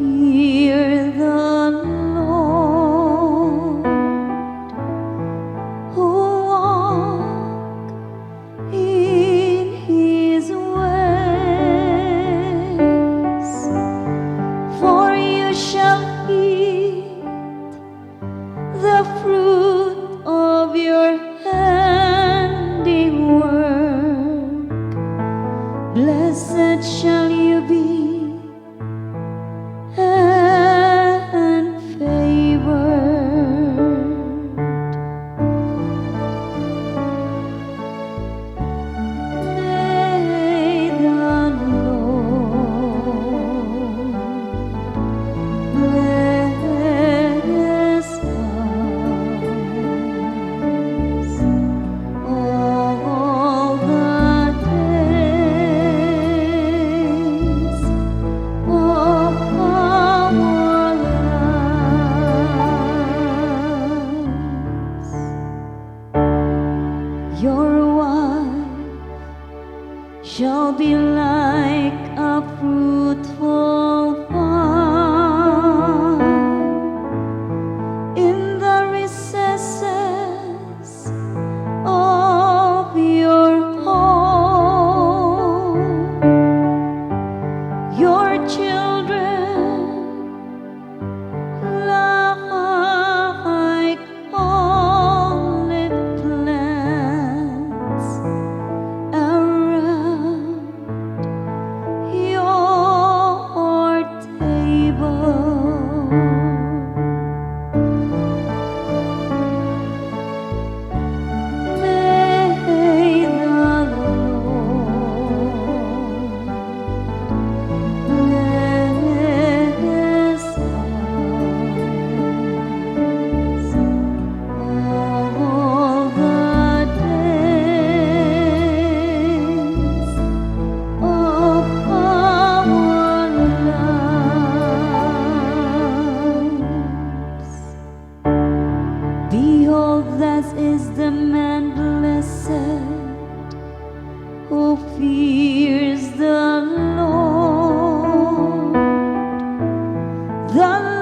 fear the Lord, who walk in His ways, for you shall eat the fruit of your handiwork. Blessed shall you be and favored. May the Lord bless us all the days of our lives. Your wife shall be like a fruitful vine in the recesses of your home. Your children like olive plants around your table. May the Lord bless us all the days of our lives. Behold, that is the man blessed who fears the Lord. The